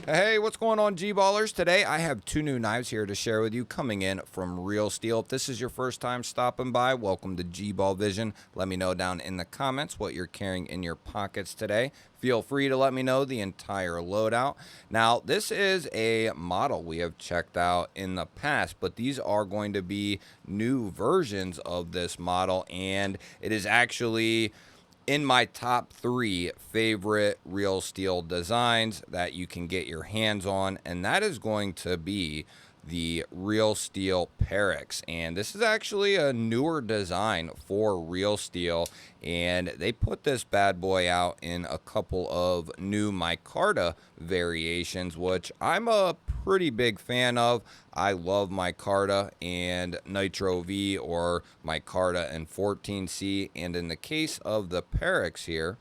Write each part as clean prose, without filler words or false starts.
Hey, what's going on, G-Ballers? Today I have two new knives here to share with you coming in from Real Steel. If this is your first time stopping by, welcome to G-Ball Vision. Let me know down in the comments what you're carrying in your pockets today. Feel free to let me know the entire loadout. Now, this is a model we have checked out in the past, but these are going to be new versions of this model, and it is actually in my top 3 favorite Real Steel designs that you can get your hands on, and that is going to be the Real Steel Perix. And this is actually a newer design for Real Steel, and they put this bad boy out in a couple of new micarta variations, which I'm a pretty big fan of. I love micarta and Nitro V or micarta and 14C, and in the case of the Perix here,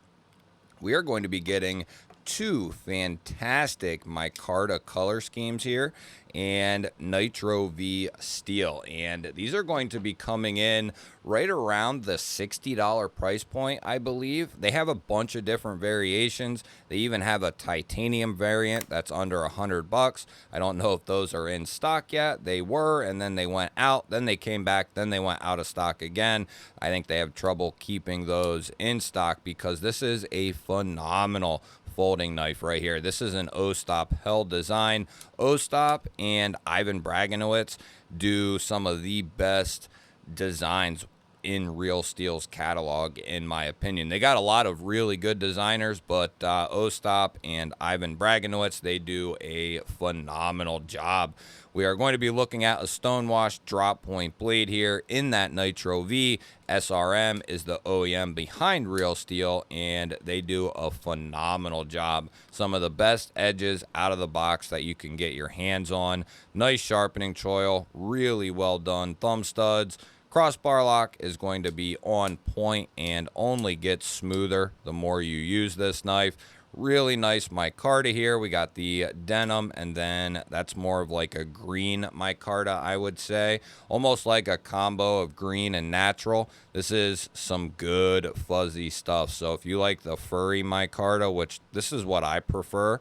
we are going to be getting 2 fantastic micarta color schemes here and Nitro V steel, and these are going to be coming in right around the $60 price point, I believe. They have a bunch of different variations. They even have a titanium variant that's under $100. I don't know if those are in stock yet. They were, and then they went out, then they came back, then they went out of stock again. I think they have trouble keeping those in stock because this is a phenomenal folding knife right here. This is an Ostap Hell design. Ostap and Ivan Braganowitz do some of the best designs in Real Steel's catalog, in my opinion. They got a lot of really good designers, but Ostap and Ivan Braganowitz, they do a phenomenal job. We are going to be looking at a stonewash drop point blade here in that Nitro V. SRM is the OEM behind Real Steel, and they do a phenomenal job. Some of the best edges out of the box that you can get your hands on. Nice sharpening choil, really well done thumb studs. Crossbar lock is going to be on point and only gets smoother the more you use this knife. Really nice micarta here. We got the denim, and then that's more of like a green micarta, I would say. Almost like a combo of green and natural. This is some good fuzzy stuff. So if you like the furry micarta, which this is what I prefer,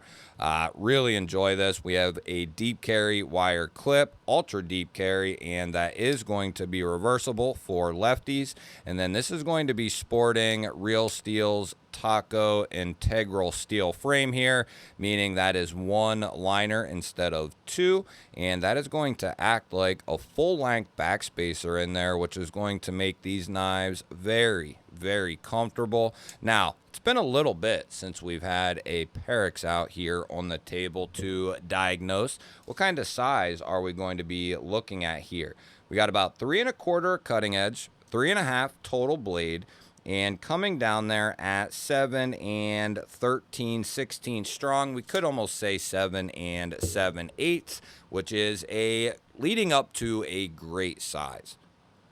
really enjoy this. We have a deep carry wire clip, ultra deep carry, and that is going to be reversible for lefties. And then this is going to be sporting Real Steel's Taco integral steel frame here, meaning that is 1 liner instead of 2, and that is going to act like a full-length backspacer in there, which is going to make these knives very, very comfortable. Now, it's been a little bit since we've had a Perix out here on the table to diagnose. What kind of size are we going to be looking at here? We got about 3 1/4 cutting edge, 3 1/2 total blade, and coming down there at 7 and 13 16 strong. We could almost say 7 and 7/8, which is a leading up to a great size.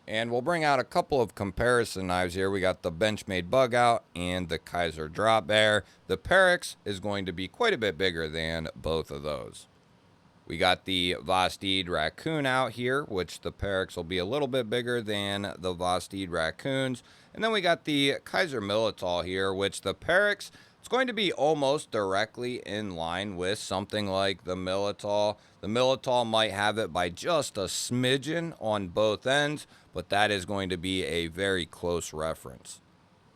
And we'll bring out a couple of comparison knives here. We got the Benchmade Bug Out and the Kaiser Drop Bear. The Perix is going to be quite a bit bigger than both of those. We got the Vastid Raccoon out here, which the Perix will be a little bit bigger than the Vastid Raccoons. And then we got the Kaiser Militol here, which the Perix, it's going to be almost directly in line with something like the Militol. The Militol might have it by just a smidgen on both ends, but that is going to be a very close reference.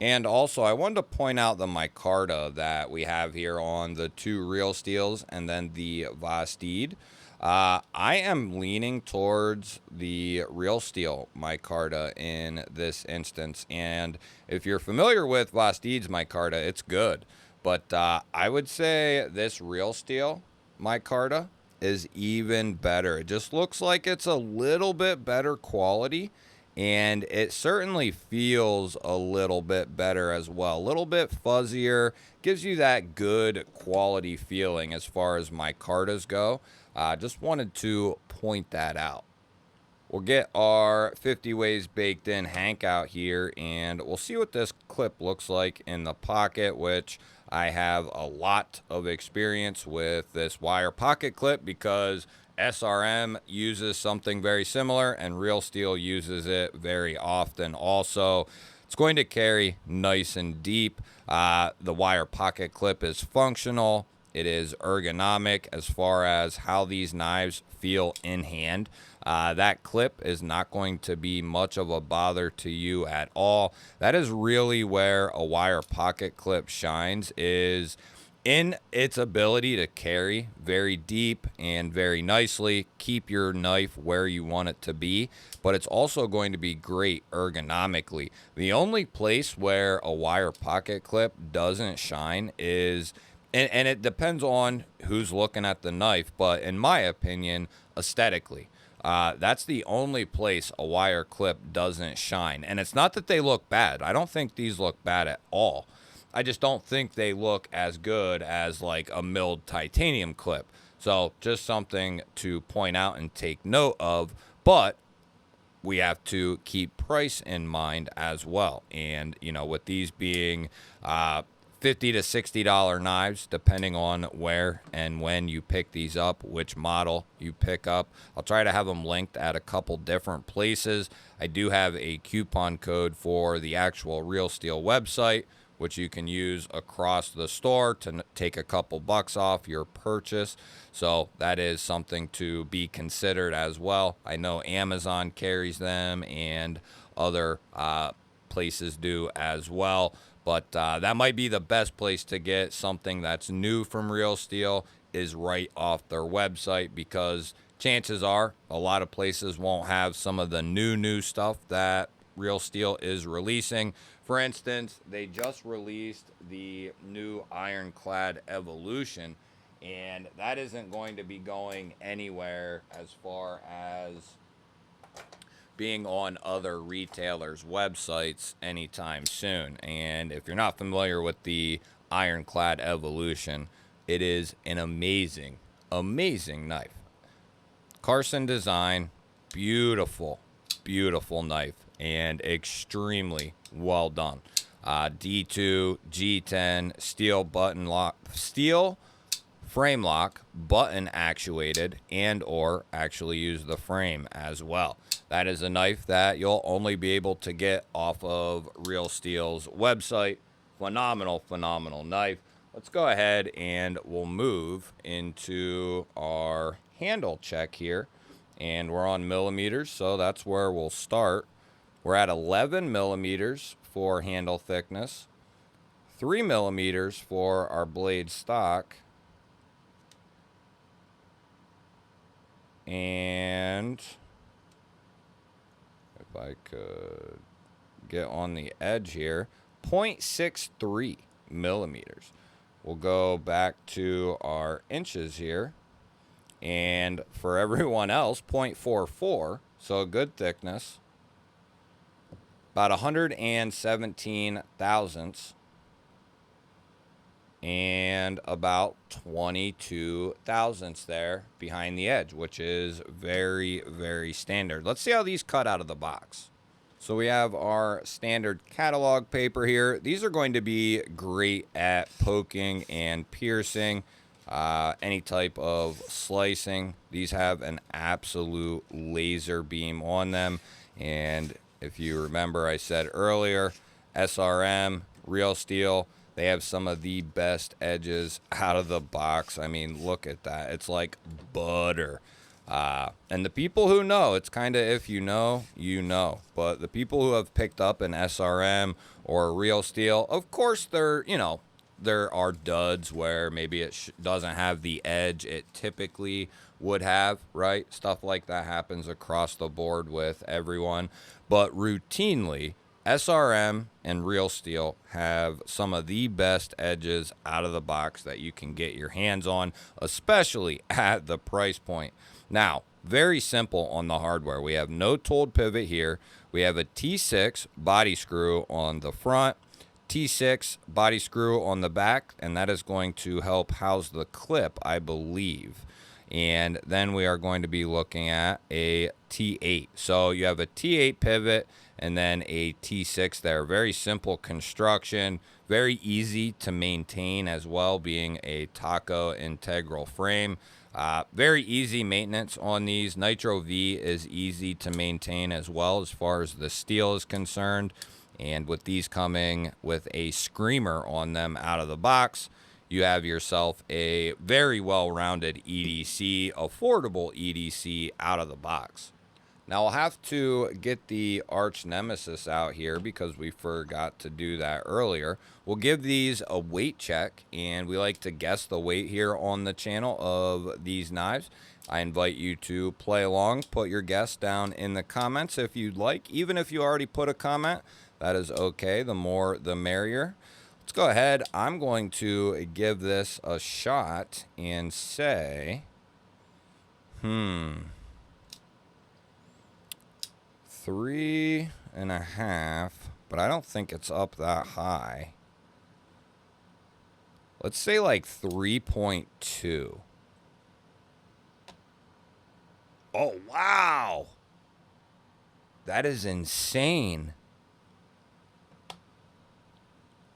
And also, I wanted to point out the micarta that we have here on the 2 Real Steels and then the Vastid. I am leaning towards the Real Steel micarta in this instance. And if you're familiar with Vastid's micarta, it's good. But I would say this Real Steel micarta is even better. It just looks like it's a little bit better quality. And it certainly feels a little bit better as well. A little bit fuzzier. Gives you that good quality feeling as far as micartas go. Just wanted to point that out. We'll get our 50 Ways Baked In Hank out here, and we'll see what this clip looks like in the pocket, which I have a lot of experience with this wire pocket clip because SRM uses something very similar, and Real Steel uses it very often also. It's going to carry nice and deep. The wire pocket clip is functional. It is ergonomic as far as how these knives feel in hand. That clip is not going to be much of a bother to you at all. That is really where a wire pocket clip shines, is in its ability to carry very deep and very nicely, keep your knife where you want it to be, but it's also going to be great ergonomically. The only place where a wire pocket clip doesn't shine is, and it depends on who's looking at the knife, but in my opinion, aesthetically. That's the only place a wire clip doesn't shine. And it's not that they look bad. I don't think these look bad at all. I just don't think they look as good as like a milled titanium clip. So just something to point out and take note of. But we have to keep price in mind as well. And, you know, with these being $50 to $60 knives, depending on where and when you pick these up, which model you pick up. I'll try to have them linked at a couple different places. I do have a coupon code for the actual Real Steel website, which you can use across the store to take a couple bucks off your purchase. So that is something to be considered as well. I know Amazon carries them and other places do as well. But that might be the best place to get something that's new from Real Steel, is right off their website, because chances are a lot of places won't have some of the new stuff that Real Steel is releasing. For instance, they just released the new Ironclad Evolution, and that isn't going to be going anywhere as far as being on other retailers' websites anytime soon. And if you're not familiar with the Ironclad Evolution, it is an amazing knife. Carson design, beautiful knife, and extremely well done. D2, G10, steel frame lock, button actuated, and or actually use the frame as well. That is a knife that you'll only be able to get off of Real Steel's website. Phenomenal knife. Let's go ahead and we'll move into our handle check here. And we're on millimeters, so that's where we'll start. We're at 11 millimeters for handle thickness, 3 millimeters for our blade stock, and if I could get on the edge here, 0.63 millimeters. We'll go back to our inches here. And for everyone else, 0.44, so a good thickness. About 117 thousandths. And about 22 thousandths there behind the edge, which is very standard. Let's see how these cut out of the box. So we have our standard catalog paper here. These are going to be great at poking and piercing. Any type of slicing. These have an absolute laser beam on them. And if you remember, I said earlier, SRM, Real Steel, they have some of the best edges out of the box. I mean, look at that. It's like butter. And the people who know, it's kind of, if you know, you know. But the people who have picked up an SRM or a Real Steel, of course they're, you know, there are duds where maybe it doesn't have the edge it typically would have, right? Stuff like that happens across the board with everyone. But routinely, SRM and Real Steel have some of the best edges out of the box that you can get your hands on, especially at the price point. Now, very simple on the hardware. We have no tooled pivot here. We have a T6 body screw on the front, T6 body screw on the back, and that is going to help house the clip, I believe. And then we are going to be looking at a T8. So you have a T8 pivot and then a T6 there. Very simple construction, very easy to maintain as well, being a taco integral frame. Very easy maintenance on these. Nitro V is easy to maintain as well as far as the steel is concerned. And with these coming with a screamer on them out of the box, you have yourself a very well-rounded EDC, affordable EDC out of the box. Now I'll have to get the Arch Nemesis out here because we forgot to do that earlier. We'll give these a weight check, and we like to guess the weight here on the channel of these knives. I invite you to play along, put your guess down in the comments if you'd like. Even if you already put a comment, that is okay. The more, the merrier. Let's go ahead. I'm going to give this a shot and say, 3.5, but I don't think it's up that high. Let's say like 3.2. Oh, wow. That is insane.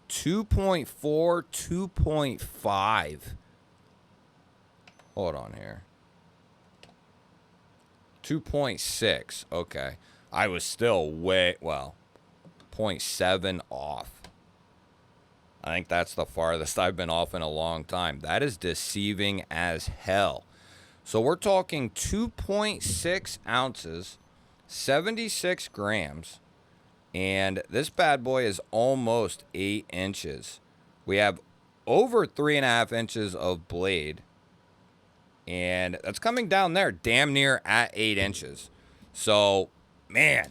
2.4, 2.5. Hold on here. 2.6. Okay. I was still way, well, 0.7 off. I think that's the farthest I've been off in a long time. That is deceiving as hell. So we're talking 2.6 ounces, 76 grams, and this bad boy is almost 8 inches. We have over 3.5 inches of blade, and that's coming down there damn near at 8 inches. So, man,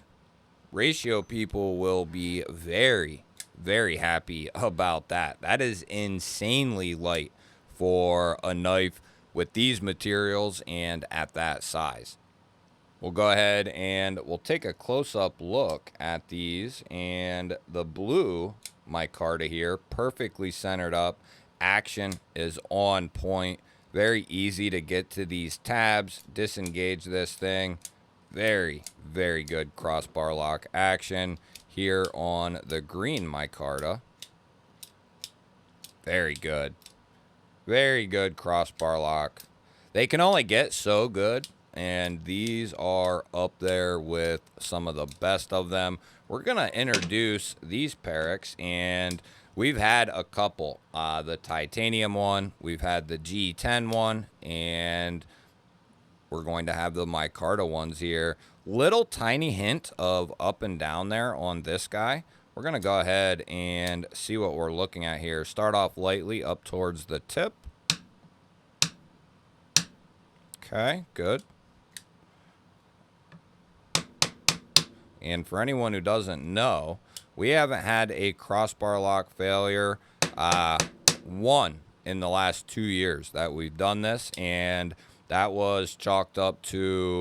ratio people will be very, very happy about that. That is insanely light for a knife with these materials and at that size. We'll go ahead and we'll take a close-up look at these, and the blue micarta here, perfectly centered up. Action is on point. Very easy to get to these tabs, disengage this thing. Very, very good crossbar lock action here on the green micarta. Very good. Very good crossbar lock. They can only get so good, and these are up there with some of the best of them. We're going to introduce these Perix, and we've had a couple. The titanium one, we've had the G10 one, and we're going to have the micarta ones here. Little tiny hint of up and down there on this guy. We're going to go ahead and see what we're looking at here. Start off lightly up towards the tip. Okay, good. And for anyone who doesn't know, we haven't had a crossbar lock failure, one in the last 2 years that we've done this, and that was chalked up to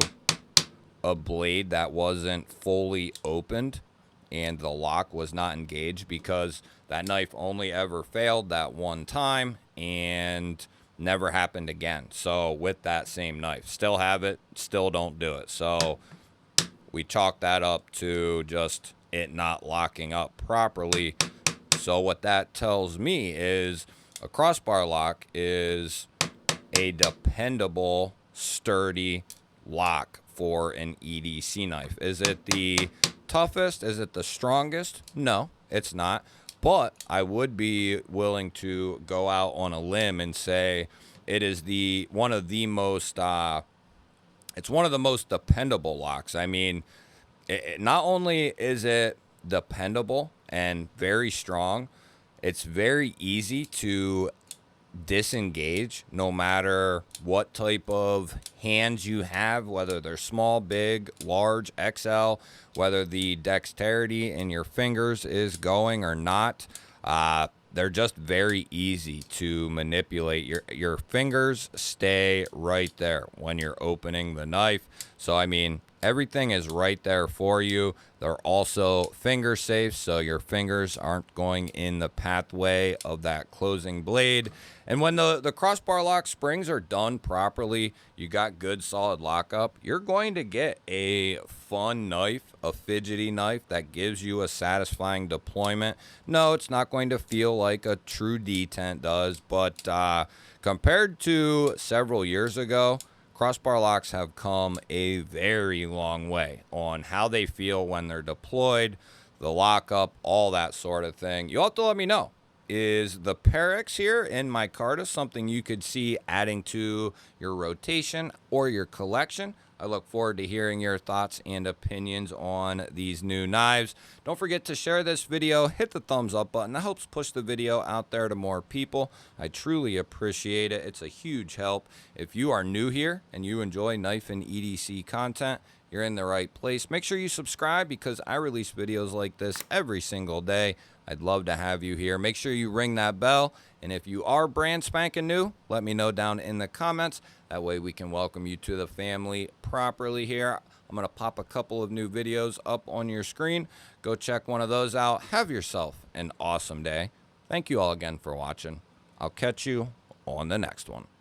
a blade that wasn't fully opened and the lock was not engaged, because that knife only ever failed that one time and never happened again. So with that same knife, still have it, still don't do it. So we chalk that up to just it not locking up properly. So what that tells me is a crossbar lock is a dependable, sturdy lock for an EDC knife. Is it the toughest? Is it the strongest? No, it's not. But I would be willing to go out on a limb and say it is one of the most it's one of the most dependable locks. I mean, not only is it dependable and very strong, it's very easy to disengage no matter what type of hands you have, whether they're small, big, large, XL, whether the dexterity in your fingers is going or not. They're just very easy to manipulate. Your fingers stay right there when you're opening the knife. So, I mean, everything is right there for you. They're also finger safe, so your fingers aren't going in the pathway of that closing blade. And when the crossbar lock springs are done properly, you got good solid lockup, you're going to get a fun knife, a fidgety knife that gives you a satisfying deployment. No, it's not going to feel like a true detent does, but compared to several years ago, crossbar locks have come a very long way on how they feel when they're deployed, the lockup, all that sort of thing. You'll have to let me know is the Perix here in micarta, something you could see adding to your rotation or your collection. I look forward to hearing your thoughts and opinions on these new knives. Don't forget to share this video, hit the thumbs up button. That helps push the video out there to more people. I truly appreciate it. It's a huge help. If you are new here and you enjoy knife and EDC content, you're in the right place. Make sure you subscribe because I release videos like this every single day. I'd love to have you here. Make sure you ring that bell. And if you are brand spanking new, let me know down in the comments. That way we can welcome you to the family properly here. I'm going to pop a couple of new videos up on your screen. Go check one of those out. Have yourself an awesome day. Thank you all again for watching. I'll catch you on the next one.